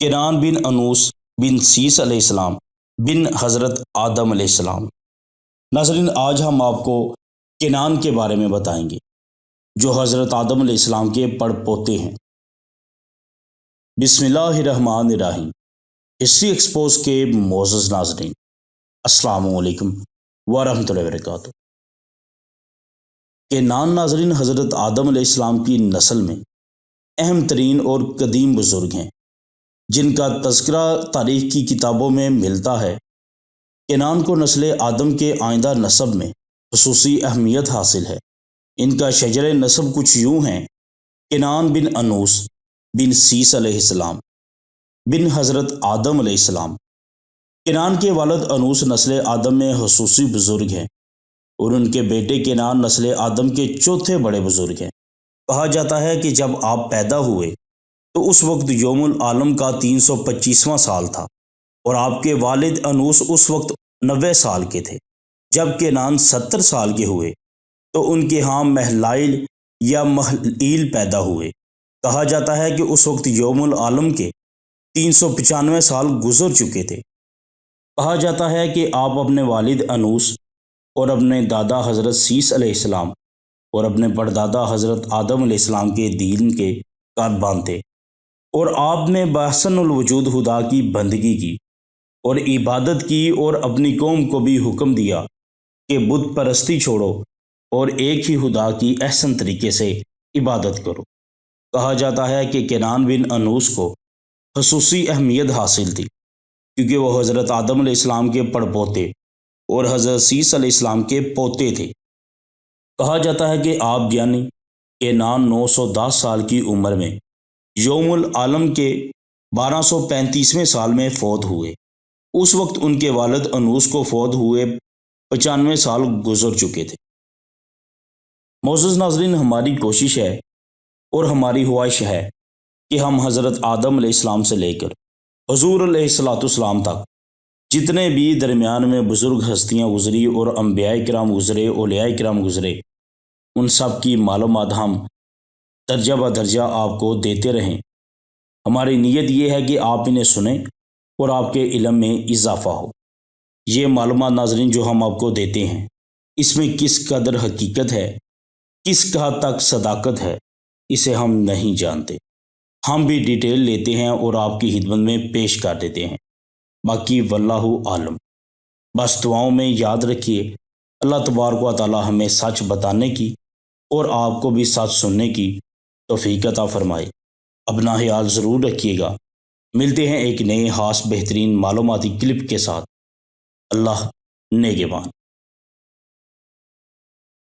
کنان بن انوس بن سیس علیہ السلام بن حضرت آدم علیہ السلام۔ ناظرین، آج ہم آپ کو کنان کے بارے میں بتائیں گے جو حضرت آدم علیہ السلام کے پڑ پوتے ہیں۔ بسم اللہ الرحمن الرحیم۔ ہسٹری ایکسپوز کے معزز ناظرین، السلام علیکم ورحمۃ اللہ وبرکاتہ۔ کنان ناظرین حضرت آدم علیہ السلام کی نسل میں اہم ترین اور قدیم بزرگ ہیں جن کا تذکرہ تاریخ کی کتابوں میں ملتا ہے۔ کنان کو نسل آدم کے آئندہ نسب میں خصوصی اہمیت حاصل ہے۔ ان کا شجر نسب کچھ یوں ہیں: کنان بن انوس بن سیس علیہ السلام بن حضرت آدم علیہ السلام۔ کنان کے والد انوس نسل آدم میں خصوصی بزرگ ہیں اور ان کے بیٹے کنان نسل آدم کے چوتھے بڑے بزرگ ہیں۔ کہا جاتا ہے کہ جب آپ پیدا ہوئے تو اس وقت یوم العالم کا 325واں سال تھا اور آپ کے والد انوس اس وقت 90 سال کے تھے۔ جب کنان 70 سال کے ہوئے تو ان کے ہاں محلائل یا محلیل پیدا ہوئے۔ کہا جاتا ہے کہ اس وقت یوم العالم کے 395 سال گزر چکے تھے۔ کہا جاتا ہے کہ آپ اپنے والد انوس اور اپنے دادا حضرت سیس علیہ السلام اور اپنے پردادا حضرت آدم علیہ السلام کے دین کے کاربان تھے، اور آپ نے باحسن الوجود خدا کی بندگی کی اور عبادت کی اور اپنی قوم کو بھی حکم دیا کہ بت پرستی چھوڑو اور ایک ہی خدا کی احسن طریقے سے عبادت کرو۔ کہا جاتا ہے کہ کنان بن انوس کو خصوصی اہمیت حاصل تھی کیونکہ وہ حضرت آدم علیہ السلام کے پڑ پوتے اور حضرت سیس علیہ السلام کے پوتے تھے۔ کہا جاتا ہے کہ آپ یعنی کنان 910 سال کی عمر میں یوم العالم کے 1235ویں سال میں فوت ہوئے۔ اس وقت ان کے والد انوس کو فوت ہوئے 95 سال گزر چکے تھے۔ معزز ناظرین، ہماری کوشش ہے اور ہماری خواہش ہے کہ ہم حضرت آدم علیہ السلام سے لے کر حضور علیہ الصلوۃ والسلام تک جتنے بھی درمیان میں بزرگ ہستیاں گزری اور انبیاء کرام گزرے، اولیاء کرام گزرے، ان سب کی معلومات ہم درجہ بدرجہ آپ کو دیتے رہیں۔ ہماری نیت یہ ہے کہ آپ انہیں سنیں اور آپ کے علم میں اضافہ ہو۔ یہ معلومات ناظرین جو ہم آپ کو دیتے ہیں، اس میں کس قدر حقیقت ہے، کس حد تک صداقت ہے، اسے ہم نہیں جانتے۔ ہم بھی ڈیٹیل لیتے ہیں اور آپ کی خدمت میں پیش کر دیتے ہیں۔ باقی واللہ عالم۔ بس دعاؤں میں یاد رکھیے، اللہ تبارک و تعالی ہمیں سچ بتانے کی اور آپ کو بھی سچ سننے کی توفیق عطا فرمائے۔ اپنا خیال ضرور رکھیے گا۔ ملتے ہیں ایک نئے خاص بہترین معلوماتی کلپ کے ساتھ۔ اللہ نگہبان۔